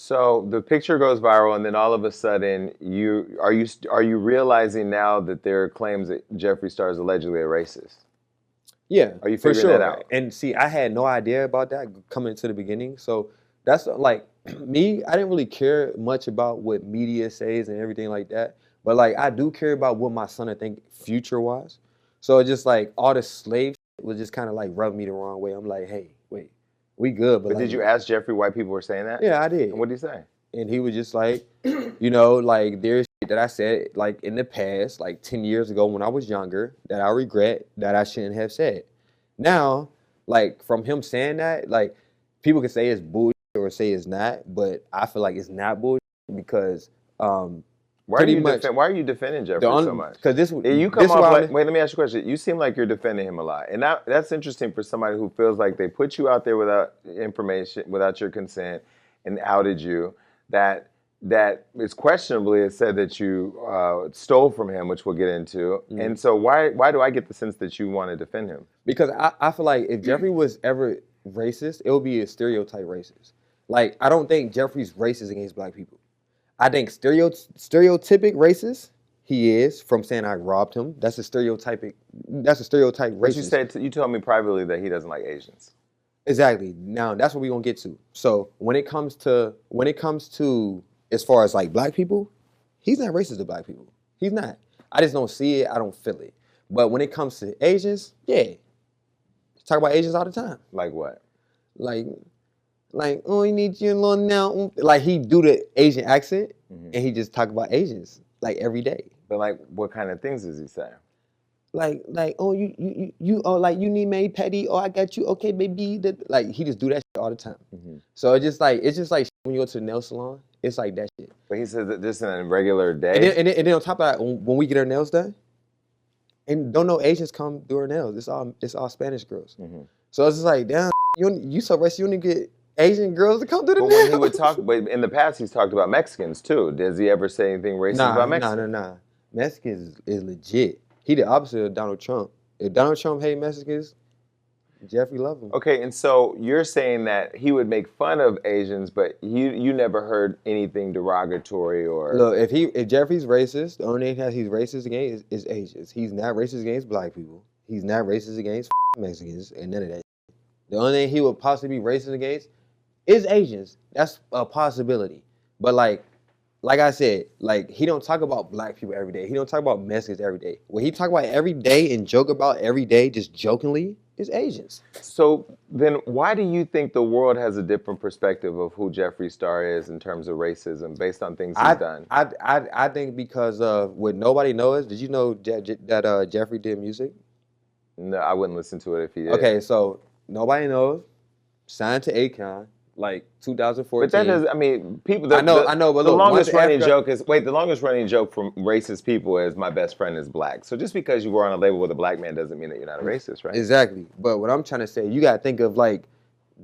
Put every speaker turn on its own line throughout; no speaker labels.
So the picture goes viral, and then all of a sudden, are you realizing now that there are claims that Jeffree Star is allegedly a racist?
Yeah,
Are you
for
figuring that
sure.
out?
And see, I had no idea about that coming into the beginning. So that's like me. I didn't really care much about what media says and everything like that. But like, I do care about what my son I think future wise. So it's just like all the slave shit was just kind of like rubbing me the wrong way. I'm like, hey, wait, we good, but
But
like,
did you ask Jeffree why people were saying that?
yeah, I
And
did.
what did he say?
And he was just like, like there's shit that I said like in the past, like 10 years ago when I was younger, that I regret that I shouldn't have said. Now, like from him saying that, like people can say it's bullshit or say it's not, but I feel like it's not bullshit because pretty much
Why are you defending
the
Jeffree so
on
much?
because
You come
this
off
why
like, wait, let me ask you a question. You seem like you're defending him a lot. And that's interesting for somebody who feels like they put you out there without information, without your consent, and outed you. That is questionably it said that you stole from him, which we'll get into. And so why do I get the sense that you want to defend him?
because I feel like if Jeffree was ever racist, it would be a stereotype racist. Like I don't think Jeffree's racist against black people. I think stereotypic racist he is from saying I robbed him. That's a stereotype
But you
racist.
said you told me privately that he doesn't like Asians.
Exactly. Now that's what we're gonna get to. So when it comes to as far as like black people, he's not racist to black people. He's not. I just don't see it. I don't feel it. But when it comes to Asians, yeah, talk about Asians all the time.
Like what?
Like, oh, you need your little now. Like he do the Asian accent, and he just talk about Asians like every day.
But like, what kind of things does he say?
Like, oh, oh, like you need me petty. Oh, I got you. Okay, baby. Like he just do that shit all the time. So it's just like when you go to the nail salon, it's like that shit.
But he says that this in a regular day.
And then on top of that, when we get our nails done, and don't know Asians come do our nails. It's all Spanish girls. So it's just like, damn, you so racist. You only get Asian girls to come do the
But
nails.
when he would talk, but in the past he's talked about Mexicans too. Does he ever say anything racist about Mexicans?
Nah. Mexicans is legit. He the opposite of Donald Trump. If Donald Trump hate Mexicans, Jeffree love him.
Okay, and so you're saying that he would make fun of Asians, but you never heard anything derogatory or.
Look, if Jeffree's racist, the only thing that he's racist against is Asians. He's not racist against black people. He's not racist against Mexicans and none of that. The only thing he would possibly be racist against is Asians. That's a possibility. But like I said, like he don't talk about black people every day. He don't talk about Mexicans every day. What he talk about every day and joke about every day, just jokingly, is Asians.
So then why do you think the world has a different perspective of who Jeffree Star is in terms of racism based on things he's done?
I think because of what nobody knows. Did you know that Jeffree did music?
No, I wouldn't listen to it if he did.
Okay, so nobody knows. Signed to Akon. Like 2014.
But that does, I mean, people.
I know, but
the
look,
longest running joke from racist people is my best friend is black. So just because you were on a label with a black man doesn't mean that you're not a racist, right?
Exactly. But what I'm trying to say, you gotta think of like,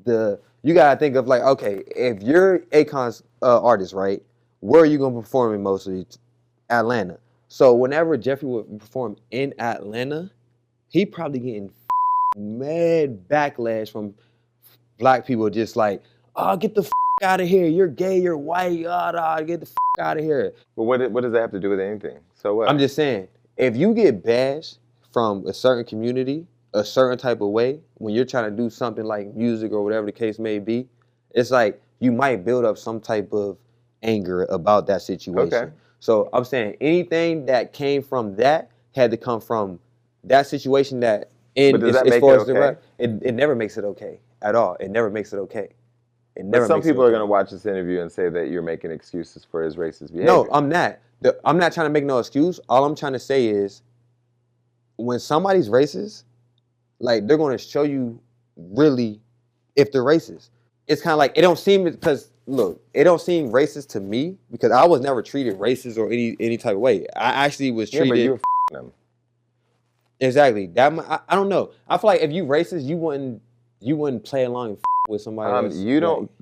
okay, if you're Akon's artist, right? Where are you gonna perform in mostly? Atlanta. So whenever Jeffree would perform in Atlanta, he probably getting mad backlash from black people, just like, oh, get the out of here. You're gay, you're white, get the out of here.
But what does that have to do with anything? So what?
I'm just saying, if you get bashed from a certain community, a certain type of way, when you're trying to do something like music or whatever the case may be, it's like you might build up some type of anger about that situation.
Okay.
So I'm saying anything that came from that had to come from that situation that
But does that make it okay?
It never makes it okay at all. It never makes it okay.
But some people are going to watch this interview and say that you're making excuses for his racist behavior.
No, I'm not. I'm not trying to make no excuse. All I'm trying to say is when somebody's racist, like they're going to show you really if they're racist. It's kind of like, it don't seem, because look, it don't seem racist to me because I was never treated racist or any type of way. I actually was treated.
Yeah, but you were them.
Exactly. I don't know. I feel like if you racist, you wouldn't play along and with somebody else.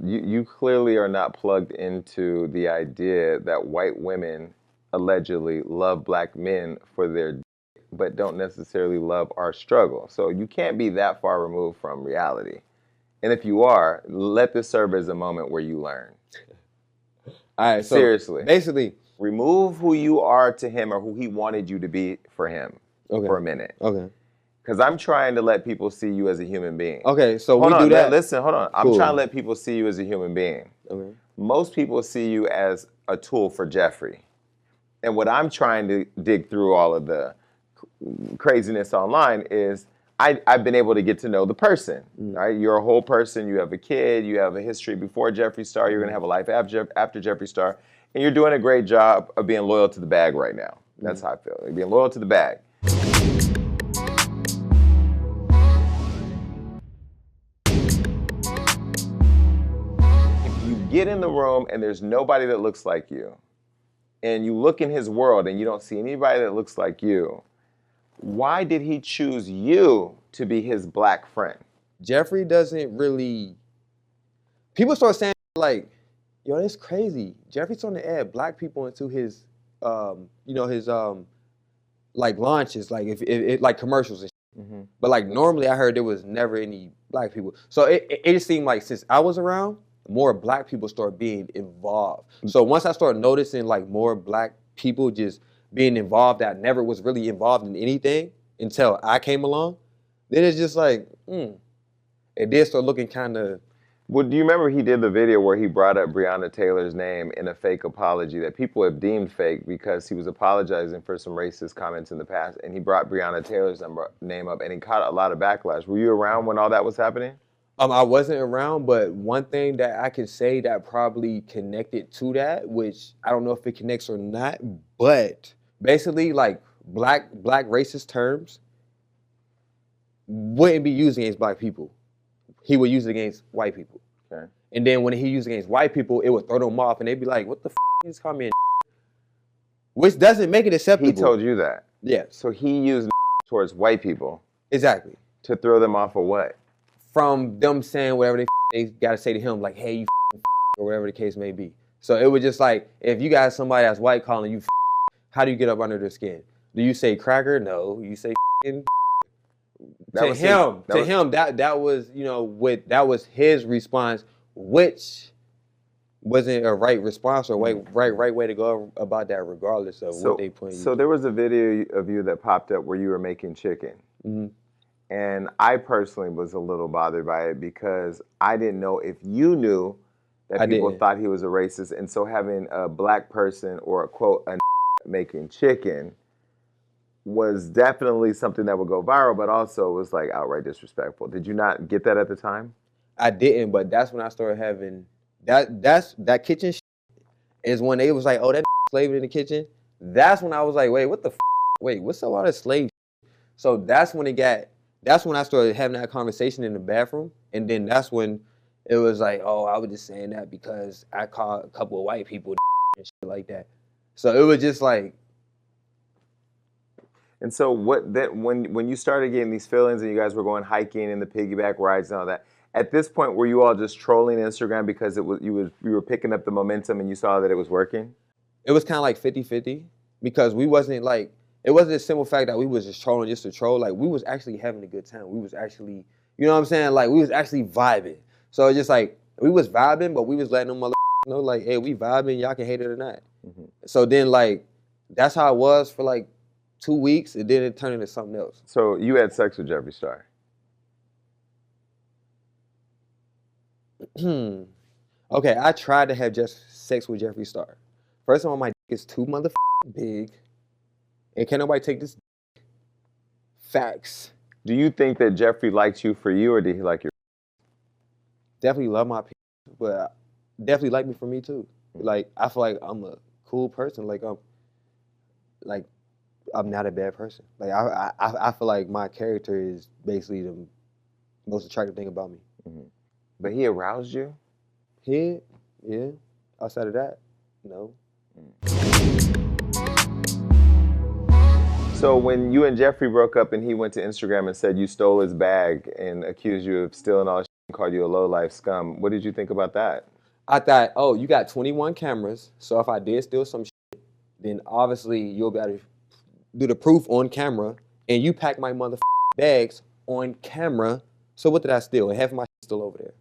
You clearly are not plugged into the idea that white women allegedly love black men for their but don't necessarily love our struggle. So you can't be that far removed from reality. And if you are, let this serve as a moment where you learn.
All right, so
Seriously.
basically,
Remove who you are to him or who he wanted you to be for him for a minute.
Okay.
Because I'm trying to let people see you as a human being.
Okay, so
hold
we
on,
do that.
Listen, hold on. I'm
Cool.
trying to let people see you as a human being.
Okay.
Most people see you as a tool for Jeffree. And what I'm trying to dig through all of the craziness online is I've been able to get to know the person, right? You're a whole person. You have a kid. You have a history before Jeffree Star. You're going to have a life after Jeffree Star. And you're doing a great job of being loyal to the bag right now. That's how I feel. You're being loyal to the bag. If you get in the room and there's nobody that looks like you, and you look in his world and you don't see anybody that looks like you, why did he choose you to be his black friend?
Jeffree doesn't really. People start saying like, "Yo, that's crazy." Jeffree's starting to add black people into his, his like launches, like if like commercials and shit. Mm-hmm. But like normally, I heard there was never any black people. So it just seemed like since I was around, more black people start being involved. So once I started noticing like more black people just being involved that never was really involved in anything until I came along, then it's just like, it did start looking kind of.
Well, do you remember he did the video where he brought up Breonna Taylor's name in a fake apology that people have deemed fake because he was apologizing for some racist comments in the past, and he brought Breonna Taylor's name up, and he caught a lot of backlash. Were you around when all that was happening?
I wasn't around, but one thing that I can say that probably connected to that, which I don't know if it connects or not, but basically like black racist terms wouldn't be used against black people. He would use it against white people.
Okay.
And then when he used it against white people, it would throw them off and they'd be like, what the f*** you just call me a which doesn't make it acceptable.
He told you that?
Yeah.
So he used towards white people.
Exactly.
To throw them off of what?
From them saying whatever they got to say to him, like, hey, you or whatever the case may be. So it was just like, if you got somebody that's white calling you how do you get up under their skin? Do you say cracker? No. You say that was his response, which wasn't a right response or right way to go about that, regardless of what they put.
So there was a video of you that popped up where you were making chicken, and I personally was a little bothered by it because I didn't know if you knew that people thought he was a racist, and so having a black person or a quote a making chicken was definitely something that would go viral, but also was like outright disrespectful. Did you not get that at the time?
I didn't, but that's when I started having that kitchen shit is when they was like, oh, that slave in the kitchen. That's when I was like, wait, what the wait, what's all this slave? So that's when I started having that conversation in the bathroom, and then that's when it was like, oh, I was just saying that because I caught a couple of white people and shit like that. So it was just like.
And so when you started getting these feelings and you guys were going hiking and the piggyback rides and all that, at this point were you all just trolling Instagram because you were picking up the momentum and you saw that it was working?
It was kind of like 50-50 because we wasn't like, it wasn't a simple fact that we was just trolling just to troll. Like we was actually having a good time. We was actually, you know what I'm saying? Like we was actually vibing. So it's just like we was vibing, but we was letting them know like, hey, we vibing, y'all can hate it or not. So then like that's how it was for like 2 weeks, and then it turned into something else.
So you had sex with Jeffree Star?
Okay, I tried to have just sex with Jeffree Star. First of all, my dick is too motherfucking big, and can't nobody take this dick. Facts.
Do you think that Jeffree liked you for you, or did he like your?
Definitely love my people, but definitely like me for me too. Like I feel like I'm a cool person. Like I'm not a bad person. Like I feel like my character is basically the most attractive thing about me.
But he aroused you?
Yeah. Outside of that, no.
So when you and Jeffree broke up and he went to Instagram and said you stole his bag and accused you of stealing all his shit and called you a low-life scum, what did you think about that?
I thought, oh, you got 21 cameras, so if I did steal some shit, then obviously you'll be able to do the proof on camera, and you pack my motherfucking bags on camera. So what did I steal? And half of my shit still over there.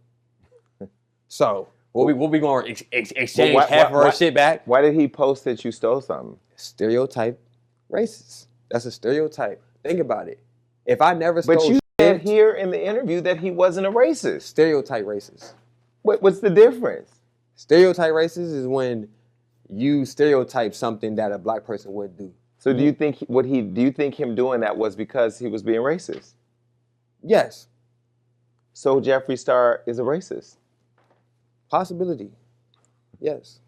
So What we going to exchange
Why-
half of
why-
our shit back?
Why did he post that you stole something?
Stereotype racist. That's a stereotype. Think about it. If I never
But
stole
you said
shit,
here in the interview that he wasn't a racist.
stereotype racist.
What's the difference?
Stereotype racist is when you stereotype something that a black person would do.
So do you think him doing that was because he was being racist?
Yes.
So Jeffree Star is a racist.
Possibility. Yes.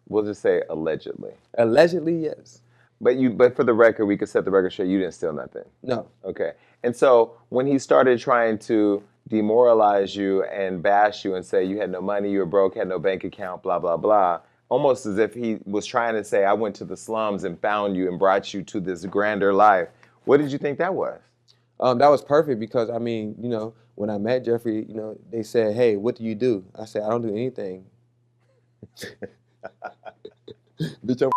We'll just say allegedly.
Allegedly, yes.
But for the record, we could set the record straight. You didn't steal nothing.
No.
Okay. And so when he started trying to demoralize you and bash you and say you had no money, you were broke, had no bank account, blah, blah, blah, almost as if he was trying to say, I went to the slums and found you and brought you to this grander life. What did you think that was?
That was perfect because, I mean, you know, when I met Jeffree, you know, they said, hey, what do you do? I said, I don't do anything. Bitch, I'm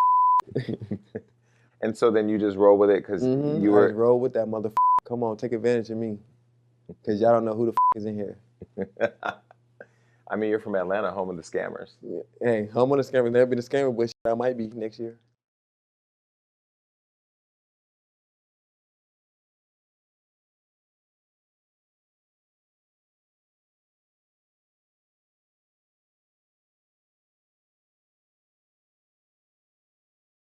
And so then you just roll with it because you
I
were...
just roll with that motherfucker. Come on, take advantage of me. Because y'all don't know who the is in here.
I mean, you're from Atlanta, home of the scammers.
Hey, home on the scammers. Never been a scammer, but shit, I might be next year.